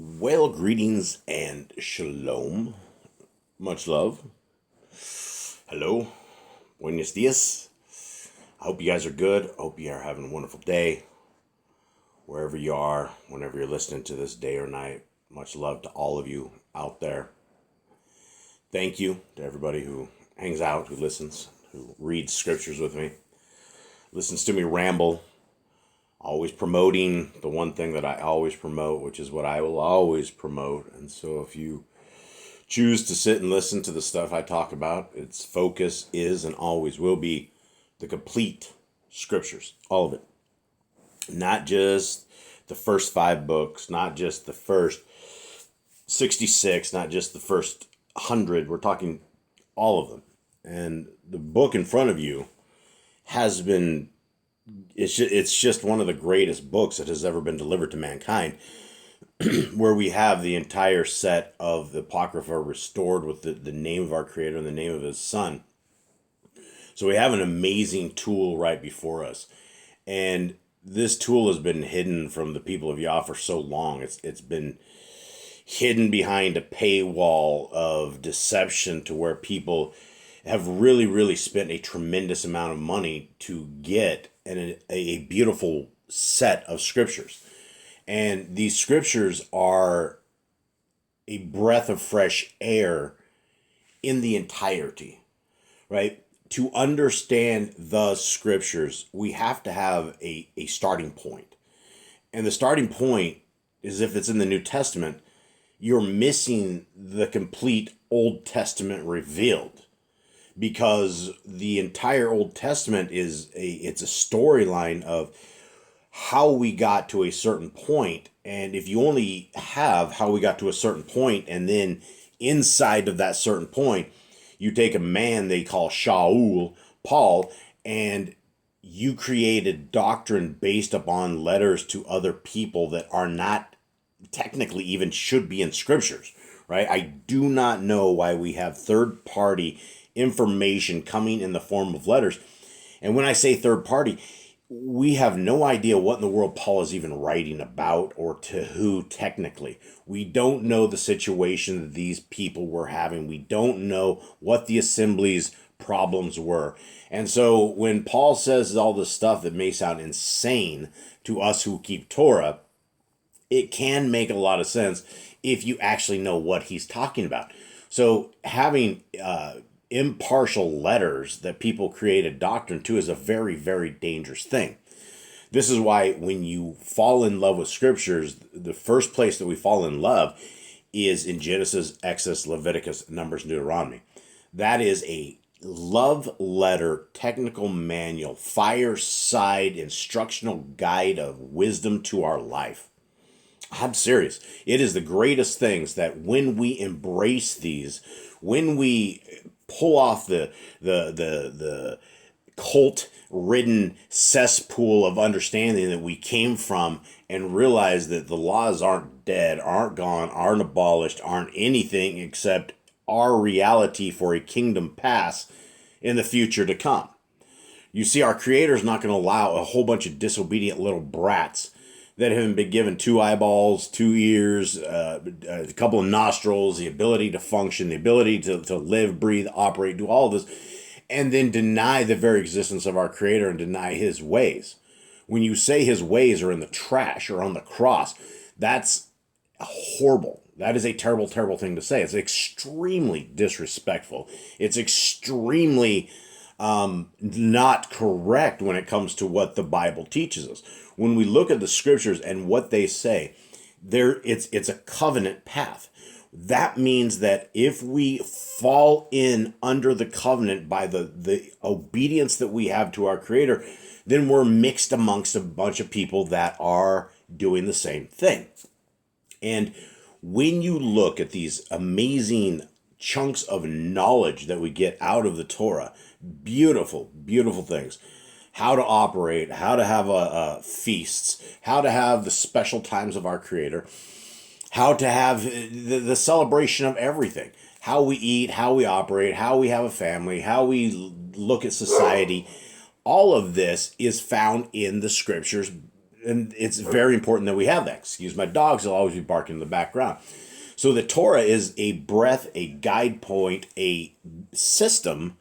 Well, greetings and shalom. Much love. Hello. Buenos dias. I hope you guys are good. I hope you are having a wonderful day. Wherever you are, whenever you're listening to this day or night. Much love to all of you out there. Thank you to everybody who hangs out, who listens, who reads scriptures with me, listens to me ramble. Always promoting the one thing that I always promote, which is what I will always promote. And so if you choose to sit and listen to the stuff I talk about, its focus is and always will be the complete scriptures, all of it. Not just the first 5 books, not just the first 66, not just the first 100. We're talking all of them. And the book in front of you has been... It's just one of the greatest books that has ever been delivered to mankind, where we have the entire set of the Apocrypha restored with the name of our Creator and the name of His Son. So we have an amazing tool right before us. And this tool has been hidden from the people of Yah for so long. It's been hidden behind a paywall of deception to where people have really spent a tremendous amount of money to get a beautiful set of scriptures. And these scriptures are a breath of fresh air in the entirety, right? To understand the scriptures, we have to have a starting point. And the starting point is, if it's in the New Testament, you're missing the complete Old Testament revealed. Because the entire Old Testament it's a storyline of how we got to a certain point. And if you only have how we got to a certain point, and then inside of that certain point, you take a man they call Shaul, Paul, and you create a doctrine based upon letters to other people that are not technically even should be in scriptures, right? I do not know why we have third-party information coming in the form of letters. And when I say third party, we have no idea what in the world Paul is even writing about or to who technically. We don't know the situation that these people were having. We don't know what the assembly's problems were. And so when Paul says all this stuff that may sound insane to us who keep Torah, it can make a lot of sense if you actually know what he's talking about. So having impartial letters that people create a doctrine to is a very dangerous thing. This is why when you fall in love with scriptures, the first place that we fall in love is in Genesis, Exodus, Leviticus, Numbers, Deuteronomy. That is a love letter, technical manual, fireside instructional guide of wisdom to our life. I'm serious. It is the greatest things that when we embrace these, when we pull off the cult-ridden cesspool of understanding that we came from and realize that the laws aren't dead, aren't gone, aren't abolished, aren't anything except our reality for a kingdom pass in the future to come. You see, our Creator's not going to allow a whole bunch of disobedient little brats that haven't been given 2 eyeballs, 2 ears, a couple of nostrils, the ability to function, the ability to live, breathe, operate, do all of this, and then deny the very existence of our Creator and deny His ways. When you say His ways are in the trash or on the cross, that's horrible. That is a terrible thing to say. It's extremely disrespectful. It's extremely not correct when it comes to what the Bible teaches us. When we look at the scriptures and what they say, it's a covenant path. That means that if we fall in under the covenant by the obedience that we have to our Creator, then we're mixed amongst a bunch of people that are doing the same thing. And when you look at these amazing chunks of knowledge that we get out of the Torah, beautiful things. How to operate, how to have feasts, how to have the special times of our Creator, how to have the celebration of everything, how we eat, how we operate, how we have a family, how we look at society. All of this is found in the scriptures And it's very important that we have that. Excuse my dogs, they'll always be barking in the background. So the Torah is a breath, a guide point, a system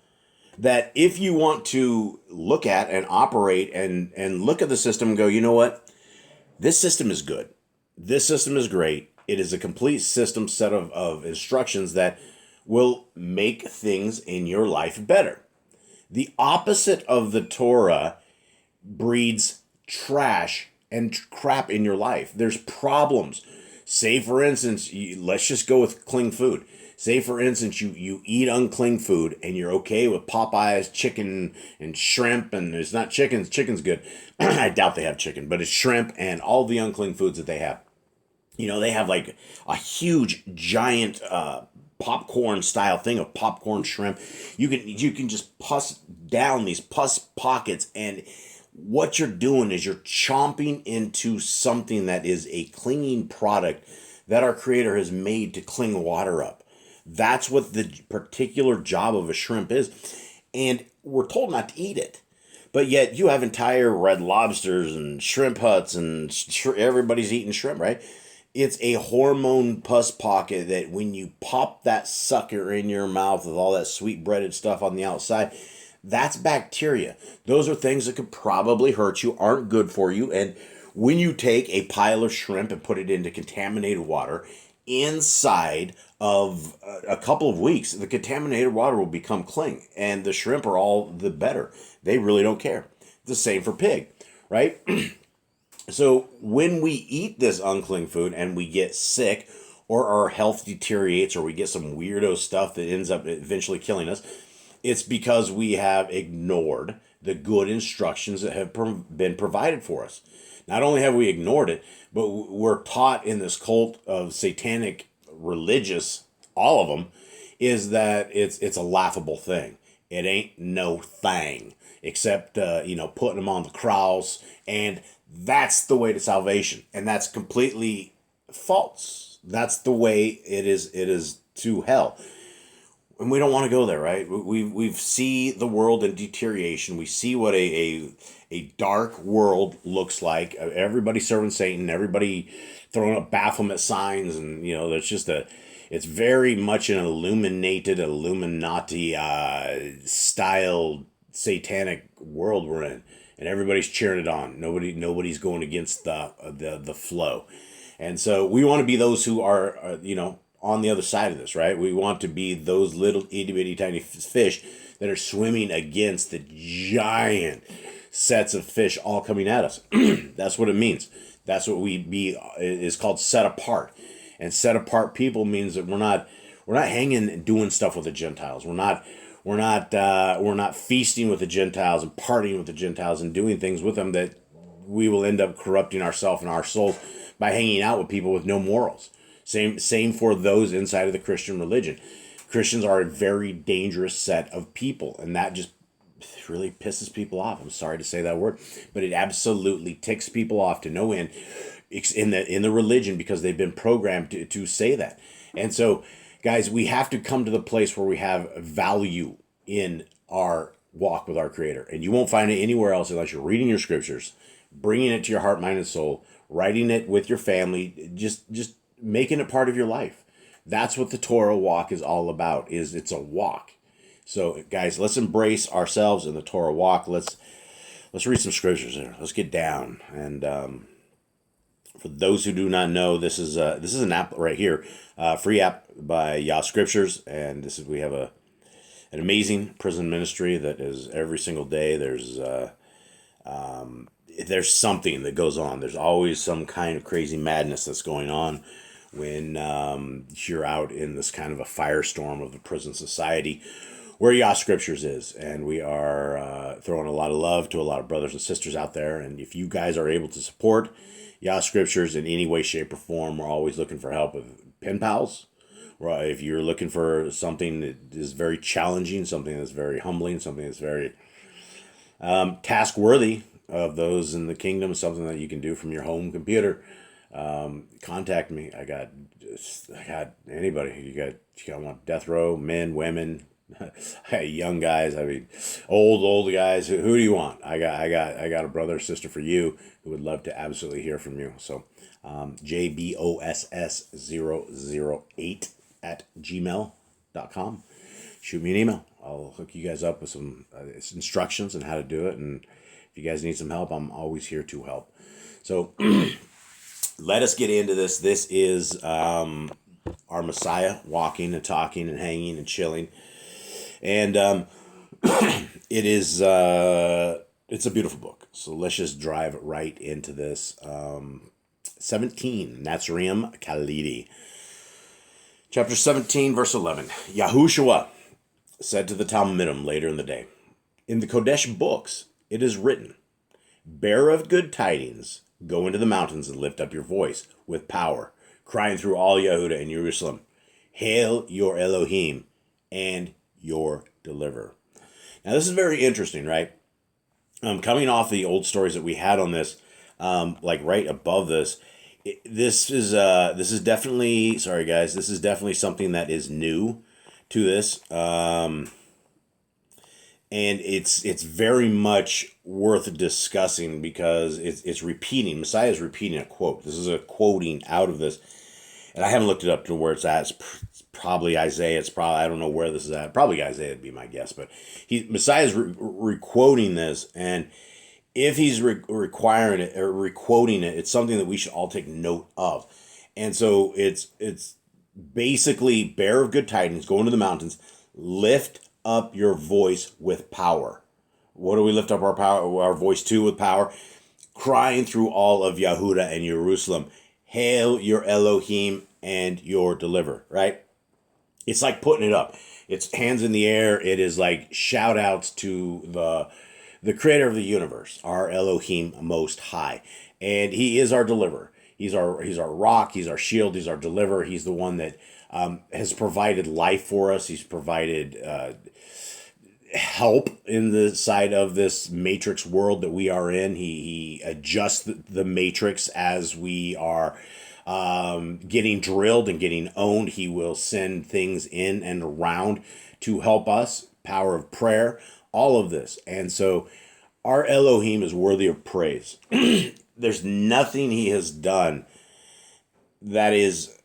that if you want to look at and operate and look at the system and go, you know what? This system is good. This system is great. It is a complete system set of instructions that will make things in your life better. The opposite of the Torah breeds trash and crap in your life. There's problems. Say, for instance, let's just go with clean food. Say, for instance, you eat unclean food and you're okay with Popeye's chicken and shrimp, and it's not chicken. Chicken's good. I doubt they have chicken, but it's shrimp and all the unclean foods that they have. They have like a huge, giant popcorn style thing of popcorn shrimp. You can just pus down these pus pockets, and what you're doing is you're chomping into something that is a clinging product that our Creator has made to cling water up. That's what the particular job of a shrimp is. And we're told not to eat it. But yet you have entire Red Lobsters and shrimp huts and everybody's eating shrimp, right? It's a hormone pus pocket that when you pop that sucker in your mouth with all that sweet breaded stuff on the outside, that's bacteria. Those are things that could probably hurt you, aren't good for you. And when you take a pile of shrimp and put it into contaminated water, inside of a couple of weeks, the contaminated water will become cling, and the shrimp are all the better. They really don't care. The same for pig, right? So when we eat this unclean food and we get sick, or our health deteriorates, or we get some weirdo stuff that ends up eventually killing us, it's because we have ignored the good instructions that have been provided for us. Not only have we ignored it, but we're taught in this cult of satanic religious, all of them, is that it's a laughable thing. It ain't no thing except putting them on the cross, and that's the way to salvation, and that's completely false. That's the way it is to hell. And we don't want to go there, right? We see the world in deterioration. We see what a dark world looks like. Everybody serving Satan, everybody throwing up Baphomet signs, and there's just it's very much an Illuminati style satanic world we're in, and everybody's cheering it on. Nobody's going against the flow, and so we want to be those who are on the other side of this, right? We want to be those little itty bitty tiny fish that are swimming against the giant sets of fish all coming at us. That's what it means. That's what is called set apart. And set apart people means that we're not hanging and doing stuff with the Gentiles. We're not feasting with the Gentiles and partying with the Gentiles and doing things with them that we will end up corrupting ourselves and our souls by hanging out with people with no morals. Same for those inside of the Christian religion. Christians are a very dangerous set of people, and that just really pisses people off. I'm sorry to say that word, but it absolutely ticks people off to no end in the religion, because they've been programmed to say that. And so, guys, we have to come to the place where we have value in our walk with our Creator, and you won't find it anywhere else unless you're reading your scriptures, bringing it to your heart, mind, and soul, writing it with your family, just making it part of your life. That's what the Torah walk is all about. It's a walk. So, guys, let's embrace ourselves in the Torah walk. Let's read some scriptures here. Let's get down. And for those who do not know, this is an app right here, free app by Yah Scriptures, and we have an amazing prison ministry that is every single day. There's something that goes on. There's always some kind of crazy madness that's going on when you're out in this kind of a firestorm of the prison society, where Yah Scriptures is. And we are throwing a lot of love to a lot of brothers and sisters out there. And if you guys are able to support Yah Scriptures in any way, shape, or form, we're always looking for help with pen pals. If you're looking for something that is very challenging, something that's very humbling, something that's very task worthy of those in the kingdom, something that you can do from your home computer, contact me. I got anybody. You got want death row, men, women, Hey, young guys, I mean, old guys. Who do you want? I got a brother or sister for you who would love to absolutely hear from you. So, JBOSS008 at gmail.com. Shoot me an email. I'll hook you guys up with some instructions on how to do it. And if you guys need some help, I'm always here to help. So let us get into this. This is our Messiah walking and talking and hanging and chilling. And it is it's a beautiful book. So let's just drive right into this. 17, Nazariim Khalidi. Chapter 17, verse 11. Yahushua said to the Talmudim later in the day, in the Kodesh books it is written, bearer of good tidings, go into the mountains and lift up your voice with power, crying through all Yehuda and Jerusalem, hail your Elohim and your deliverer. Now this is very interesting, right? Coming off the old stories that we had on this, like right above this, this is definitely, sorry guys, this is definitely something that is new to this, and it's very much worth discussing because it's repeating. Messiah is repeating a quote. This is a quoting out of this, and I haven't looked it up to where it's at. It's probably Isaiah. It's probably, I don't know where this is at. Probably Isaiah would be my guess, but Messiah is re-quoting this, and if he's requiring it or re-quoting it, it's something that we should all take note of. And so it's basically bearer of good tidings, go into the mountains, lift up your voice with power. What do we lift up our voice to with power? Crying through all of Yehuda and Jerusalem, hail your Elohim and your deliverer, right? It's like putting it up. It's hands in the air. It is like shout outs to the creator of the universe, our Elohim Most High. And he is our deliverer. He's our rock. He's our shield. He's our deliverer. He's the one that has provided life for us. He's provided help in the side of this matrix world that we are in. He adjusts the matrix as we are getting drilled and getting owned. He will send things in and around to help us. Power of prayer, all of this. And so our Elohim is worthy of praise. There's nothing he has done that is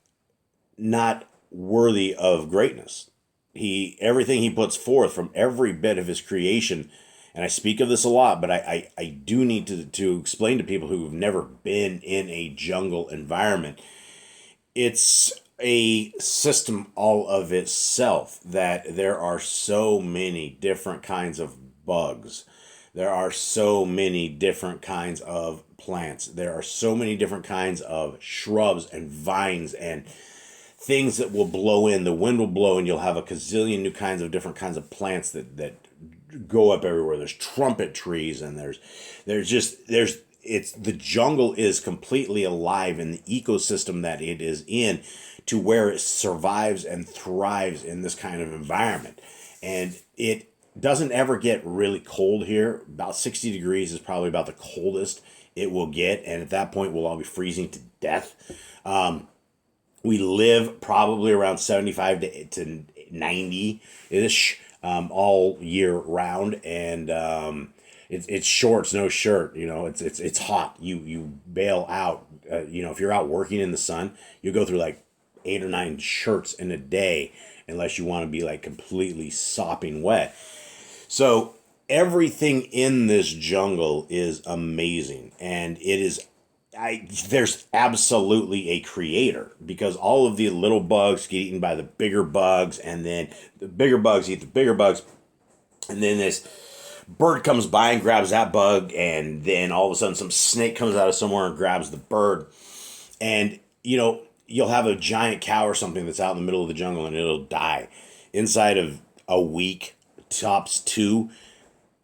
not worthy of greatness. Everything he puts forth from every bit of his creation, and I speak of this a lot, but I do need to explain to people who've never been in a jungle environment. It's a system all of itself, that there are so many different kinds of bugs. There are so many different kinds of plants. There are so many different kinds of shrubs and vines and things that will blow in. The wind will blow and you'll have a gazillion new kinds of different kinds of plants that go up everywhere. There's trumpet trees and the jungle is completely alive in the ecosystem that it is in, to where it survives and thrives in this kind of environment. And it doesn't ever get really cold here. About 60 degrees is probably about the coldest it will get. And at that point, we'll all be freezing to death. We live probably around 75 to 90-ish all year round. And it's shorts, no shirt. You know, it's hot. You bail out. If you're out working in the sun, you go through like 8 or 9 shirts in a day, unless you want to be like completely sopping wet. So everything in this jungle is amazing, and there's absolutely a creator, because all of the little bugs get eaten by the bigger bugs, and then the bigger bugs eat the bigger bugs, and then this bird comes by and grabs that bug, and then all of a sudden some snake comes out of somewhere and grabs the bird. And you'll have a giant cow or something that's out in the middle of the jungle, and it'll die inside of a week, tops 2.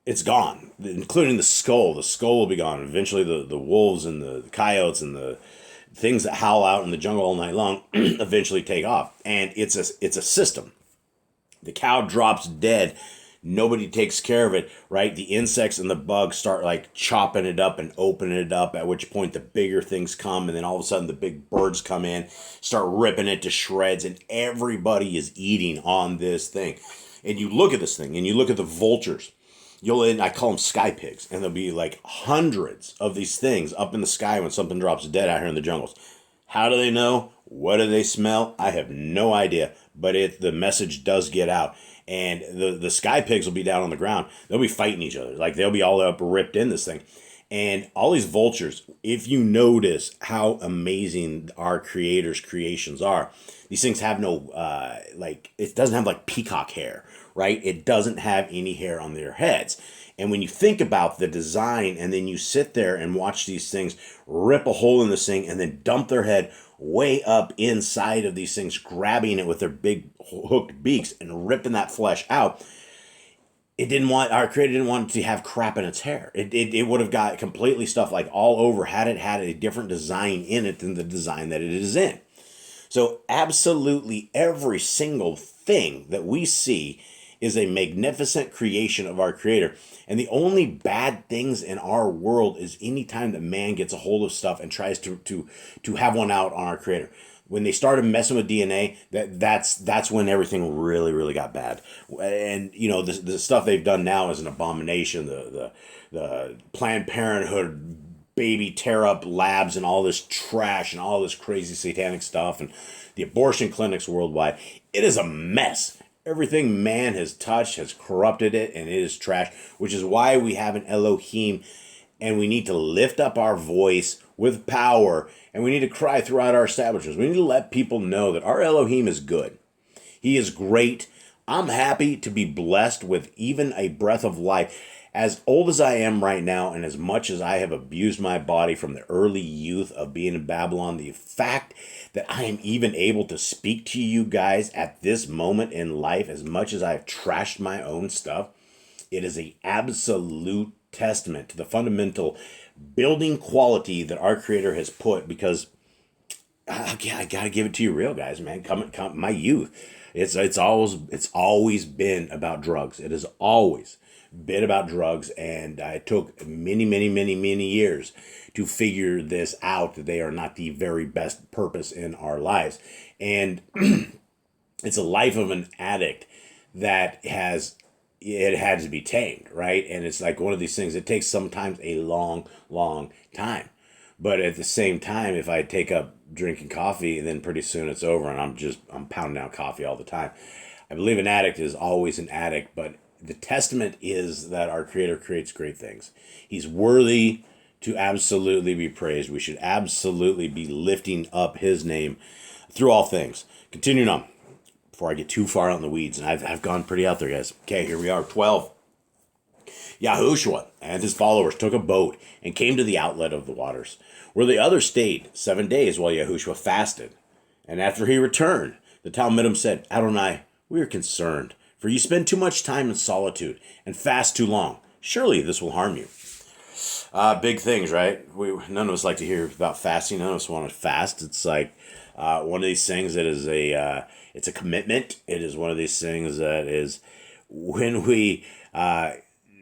It's gone, including the skull. The skull will be gone. Eventually the wolves and the coyotes and the things that howl out in the jungle all night long eventually take off. And it's a system. The cow drops dead. Nobody takes care of it, right? The insects and the bugs start like chopping it up and opening it up, at which point the bigger things come, and then all of a sudden the big birds come in, start ripping it to shreds, and everybody is eating on this thing. And you look at this thing, and you look at the vultures. And I call them sky pigs, and there'll be like hundreds of these things up in the sky when something drops dead out here in the jungles. How do they know? What do they smell? I have no idea, but the message does get out. And the sky pigs will be down on the ground. They'll be fighting each other. Like, they'll be all up ripped in this thing. And all these vultures, if you notice how amazing our Creator's creations are, these things have no, it doesn't have like peacock hair, right? It doesn't have any hair on their heads. And when you think about the design, and then you sit there and watch these things rip a hole in this thing and then dump their head way up inside of these things, grabbing it with their big hooked beaks and ripping that flesh out, our Creator didn't want it to have crap in its hair. It would have got completely stuff like all over had it had a different design in it than the design that it is in. So absolutely every single thing that we see is a magnificent creation of our Creator. And the only bad things in our world is any time that man gets a hold of stuff and tries to have one out on our Creator. When they started messing with DNA, that's when everything really, really got bad. And the stuff they've done now is an abomination. The Planned Parenthood baby tear up labs and all this trash and all this crazy satanic stuff, and the abortion clinics worldwide. It is a mess. Everything man has touched has corrupted it, and it is trash, which is why we have an Elohim, and we need to lift up our voice with power, and we need to cry throughout our establishments. We need to let people know that our Elohim is good. He is great. I'm happy to be blessed with even a breath of life. As old as I am right now, and as much as I have abused my body from the early youth of being in Babylon, the fact that I am even able to speak to you guys at this moment in life, as much as I've trashed my own stuff, it is an absolute testament to the fundamental building quality that our Creator has put, because I gotta give it to you real, guys, man. Come, my youth, it's always been about drugs. It has always been about drugs, and it took many, many, many, many years to figure this out, that they are not the very best purpose in our lives. And it's a life of an addict that it had to be tamed, right? And it's like one of these things, it takes sometimes a long, long time. But at the same time, if I take up drinking coffee, then pretty soon it's over, and I'm pounding out coffee all the time. I believe an addict is always an addict, but the testament is that our Creator creates great things. He's worthy to absolutely be praised. We should absolutely be lifting up His name through all things. Continuing on, before I get too far out in the weeds, and I've gone pretty out there, guys. Okay, here we are, 12. Yahushua and his followers took a boat and came to the outlet of the waters, where the others stayed 7 days while Yahushua fasted. And after he returned, the Talmudim said, Adonai, we are concerned, for you spend too much time in solitude and fast too long. Surely this will harm you. Big things, right? None of us like to hear about fasting. None of us want to fast. It's like one of these things that is it's a commitment. It is one of these things that is when we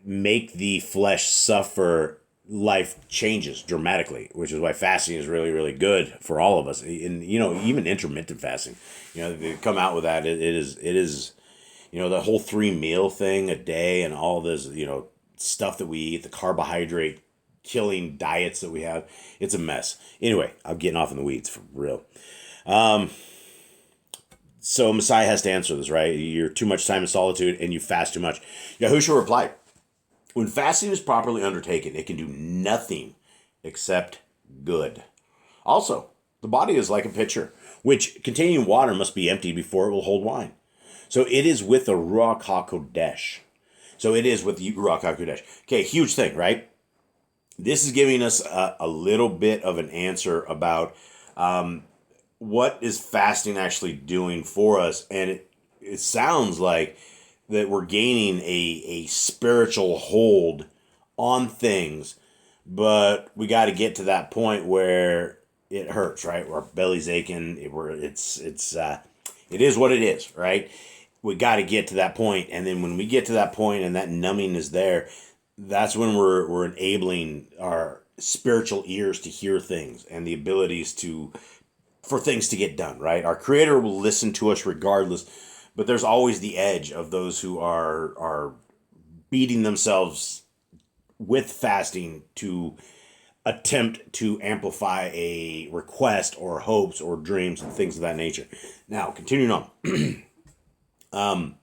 make the flesh suffer, life changes dramatically, which is why fasting is really, really good for all of us. And, even intermittent fasting, they come out with that. It is, the whole 3 meal thing a day and all this, stuff that we eat, the carbohydrate killing diets that we have. It's a mess. Anyway, I'm getting off in the weeds for real. So Messiah has to answer this, right? You're too much time in solitude and you fast too much. Yahushua replied, when fasting is properly undertaken, it can do nothing except good. Also, the body is like a pitcher, which containing water must be emptied before it will hold wine. So it is with the Ruach HaKodesh. Okay, huge thing, right? This is giving us a little bit of an answer about what is fasting actually doing for us. And it sounds like that we're gaining a spiritual hold on things, but we got to get to that point where it hurts, right? Where our belly's aching, it is what it is, right? We got to get to that point, and then when we get to that point and that numbing is there, that's when we're enabling our spiritual ears to hear things and the abilities for things to get done, right? Our Creator will listen to us regardless, But there's always the edge of those who are beating themselves with fasting to attempt to amplify a request or hopes or dreams and things of that nature. Now, continuing on.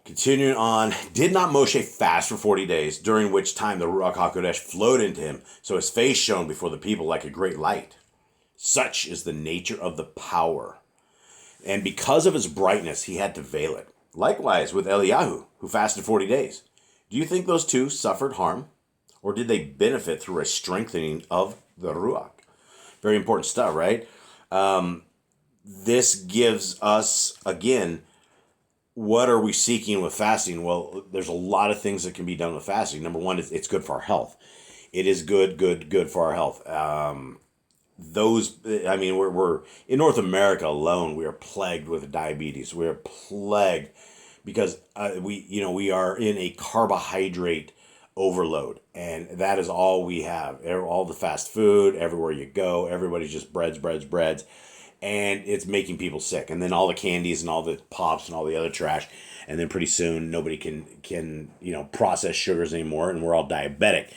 Continuing on, did not Moshe fast for 40 days, during which time the Ruach HaKodesh flowed into him, so his face shone before the people like a great light? Such is the nature of the power. And because of his brightness, he had to veil it. Likewise with Eliyahu, who fasted 40 days. Do you think those two suffered harm? Or did they benefit through a strengthening of the Ruach? Very important stuff, right? This gives us, again, what are we seeking with fasting? Well, there's a lot of things that can be done with fasting. Number one, it's good for our health. It is good for our health. We're in North America alone, we are plagued with diabetes. We are plagued because we are in a carbohydrate overload, and that is all we have. All the fast food, everywhere you go, everybody's just breads, and it's making people sick. And then all the candies and all the pops and all the other trash, and then pretty soon nobody can process sugars anymore, and we're all diabetic.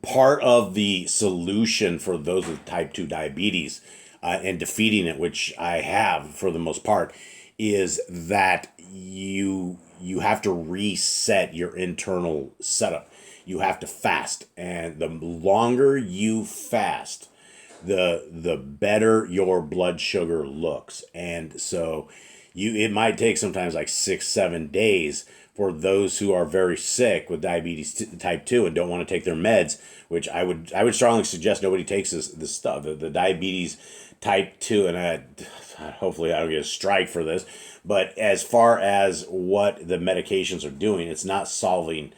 Part of the solution for those with type 2 diabetes and defeating it, which I have for the most part, is that you have to reset your internal setup. You have to fast, and the longer you fast, the better your blood sugar looks. And so it might take sometimes like 6-7 days for those who are very sick with diabetes type 2 and don't want to take their meds, which I would strongly suggest nobody takes this stuff, the diabetes type 2, and hopefully I don't get a strike for this, but as far as what the medications are doing, it's not solving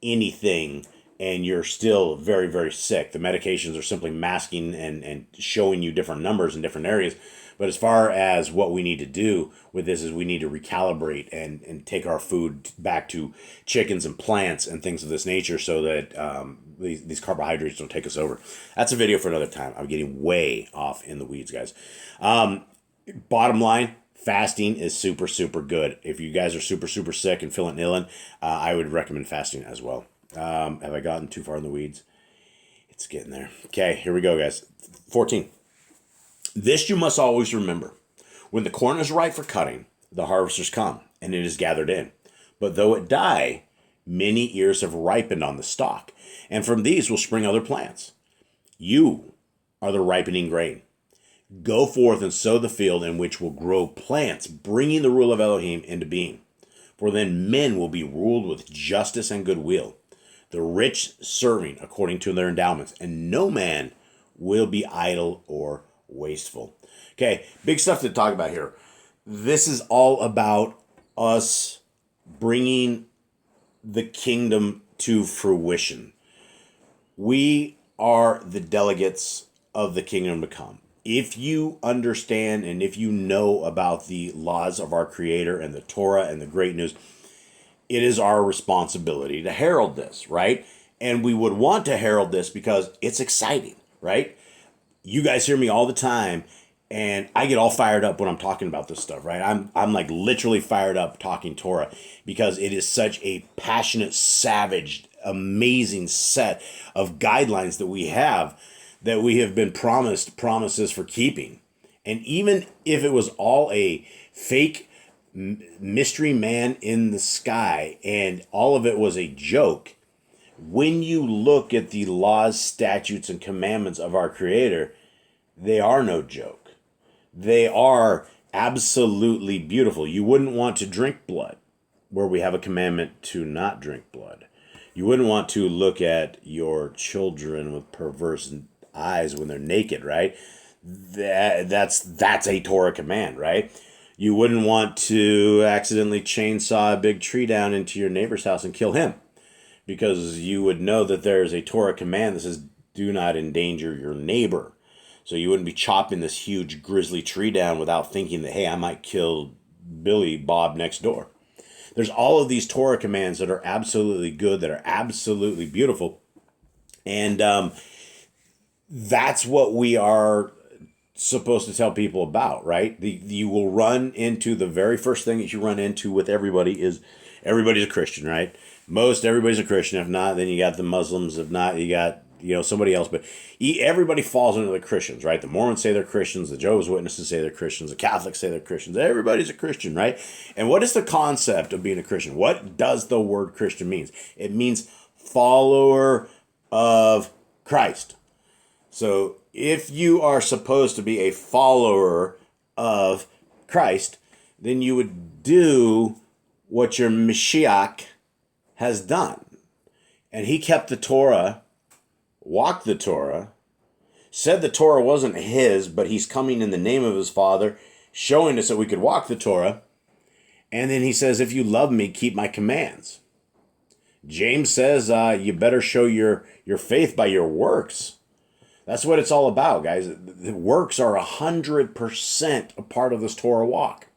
anything, and you're still very, very sick. The medications are simply masking and showing you different numbers in different areas. But as far as what we need to do with this is we need to recalibrate and take our food back to chickens and plants and things of this nature so that these carbohydrates don't take us over. That's a video for another time. I'm getting way off in the weeds, guys. Bottom line, fasting is super, super good. If you guys are super, super sick and feeling ill, I would recommend fasting as well. Have I gotten too far in the weeds? It's getting there. Okay, here we go, guys. 14. This you must always remember. When the corn is ripe for cutting, the harvesters come, and it is gathered in. But though it die, many ears have ripened on the stalk, and from these will spring other plants. You are the ripening grain. Go forth and sow the field in which will grow plants, bringing the rule of Elohim into being. For then men will be ruled with justice and goodwill, the rich serving according to their endowments, and no man will be idle or wasteful. Okay, big stuff to talk about here. This is all about us bringing the kingdom to fruition. We are the delegates of the kingdom to come. If you understand and if you know about the laws of our Creator and the Torah and the great news, it is our responsibility to herald this, right? And we would want to herald this because it's exciting, right? You guys hear me all the time, and I get all fired up when I'm talking about this stuff, right? I'm like literally fired up talking Torah because it is such a passionate, savage, amazing set of guidelines that we have been promised promises for keeping. And even if it was all a fake mystery man in the sky and all of it was a joke, when you look at the laws, statutes, and commandments of our Creator, they are no joke. They are absolutely beautiful. You wouldn't want to drink blood, where we have a commandment to not drink blood. You wouldn't want to look at your children with perverse eyes when they're naked, right? That's a Torah command, right? You wouldn't want to accidentally chainsaw a big tree down into your neighbor's house and kill him, because you would know that there's a Torah command that says, do not endanger your neighbor. So you wouldn't be chopping this huge grizzly tree down without thinking that, hey, I might kill Billy Bob next door. There's all of these Torah commands that are absolutely good, that are absolutely beautiful. And that's what we are supposed to tell people about, right? You will run into the very first thing that you run into with everybody is everybody's a Christian, right? Most everybody's a Christian. If not, then you got the Muslims. If not, you got somebody else. But everybody falls into the Christians, right? The Mormons say they're Christians. The Jehovah's Witnesses say they're Christians. The Catholics say they're Christians. Everybody's a Christian, right? And what is the concept of being a Christian? What does the word Christian means? It means follower of Christ. So if you are supposed to be a follower of Christ, then you would do what your Mashiach has done. And he kept the Torah, walked the Torah, said the Torah wasn't his, but he's coming in the name of his Father, showing us that we could walk the Torah. And then he says, if you love me, keep my commands. James says, you better show your faith by your works. That's what it's all about, guys. The works are 100% a part of this Torah walk.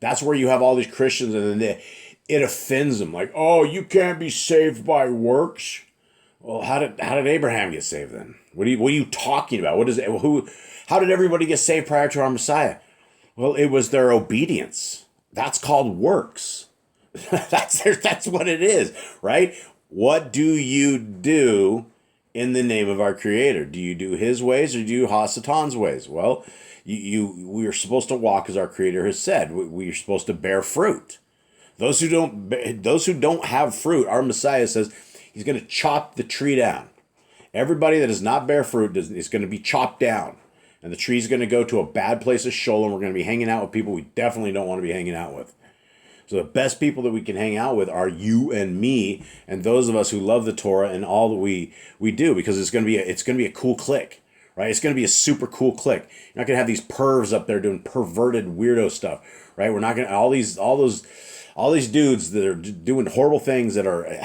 That's where you have all these Christians, and then it offends them. Like, oh, you can't be saved by works. Well, how did Abraham get saved then? What are you talking about? How did everybody get saved prior to our Messiah? Well, it was their obedience. That's called works. That's what it is, right? What do you do in the name of our Creator? Do you do His ways or do you Hasatan's ways? Well, we are supposed to walk as our Creator has said. We are supposed to bear fruit. Those who don't have fruit, our Messiah says He's going to chop the tree down. Everybody that does not bear fruit is going to be chopped down, and the tree's going to go to a bad place of Sholem. We're going to be hanging out with people we definitely don't want to be hanging out with. So the best people that we can hang out with are you and me, and those of us who love the Torah and all that we do, because it's going to be a cool clique, right? It's going to be a super cool clique. You're not going to have these pervs up there doing perverted weirdo stuff, right? We're not going to all these dudes that are doing horrible things that are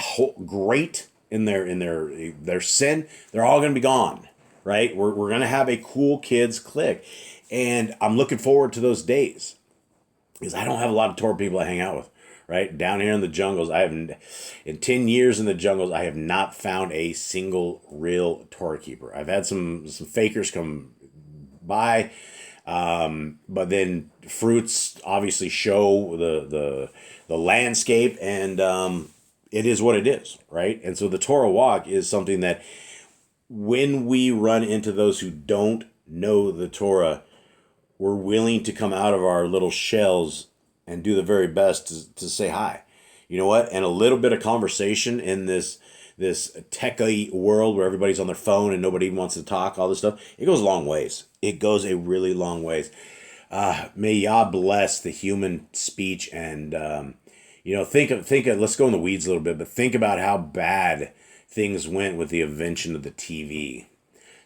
great in their sin. They're all going to be gone, right? We're going to have a cool kids clique, and I'm looking forward to those days. Because I don't have a lot of Torah people I hang out with, right? Down here in the jungles, in 10 years in the jungles, I have not found a single real Torah keeper. I've had some fakers come by, but then fruits obviously show the landscape, and it is what it is, right? And so the Torah walk is something that when we run into those who don't know the Torah, we're willing to come out of our little shells and do the very best to say hi. You know what? And a little bit of conversation in this techy world where everybody's on their phone and nobody wants to talk, all this stuff, it goes a long ways. It goes a really long ways. May Yah bless the human speech, and think of let's go in the weeds a little bit, but think about how bad things went with the invention of the TV.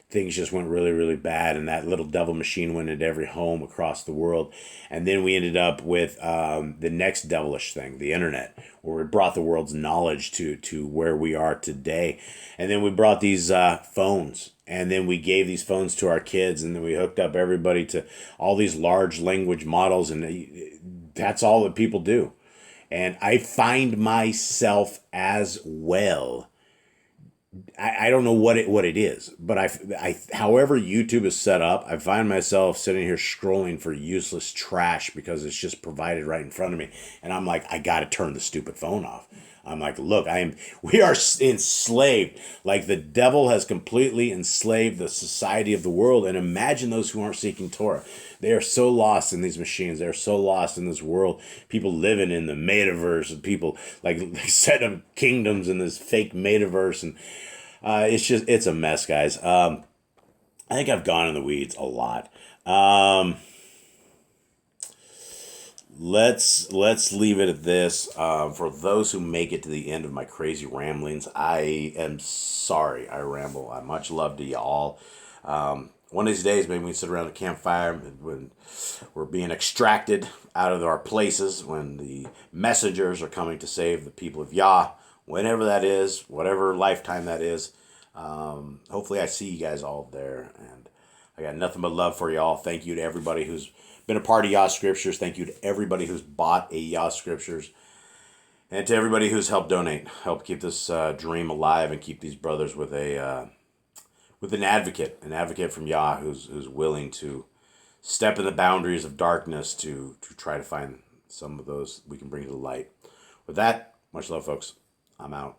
Things just went really, really bad, and that little devil machine went into every home across the world. And then we ended up with the next devilish thing, the internet, where we brought the world's knowledge to where we are today. And then we brought these phones, and then we gave these phones to our kids, and then we hooked up everybody to all these large language models, and that's all that people do. And I find myself as well. I don't know what it is, but I however YouTube is set up, I find myself sitting here scrolling for useless trash because it's just provided right in front of me, and I'm like, I got to turn the stupid phone off. I'm like, look, we are enslaved. Like the devil has completely enslaved the society of the world. And imagine those who aren't seeking Torah. They are so lost in these machines. They're so lost in this world. People living in the metaverse, and people like set up kingdoms in this fake metaverse. And it's a mess, guys. I think I've gone in the weeds a lot. Let's leave it at this. For those who make it to the end of my crazy ramblings, I am sorry I ramble. Much love to you all. One of these days, maybe we can sit around a campfire when we're being extracted out of our places, when the messengers are coming to save the people of Yah, whenever that is, whatever lifetime that is. Hopefully I see you guys all there, and I got nothing but love for y'all. Thank you to everybody who's been a part of Yah Scriptures. Thank you to everybody who's bought a Yah Scriptures, and to everybody who's helped donate, help keep this dream alive, and keep these brothers with a with an advocate from Yah who's willing to step in the boundaries of darkness to try to find some of those we can bring to the light. With that, much love, folks. I'm out.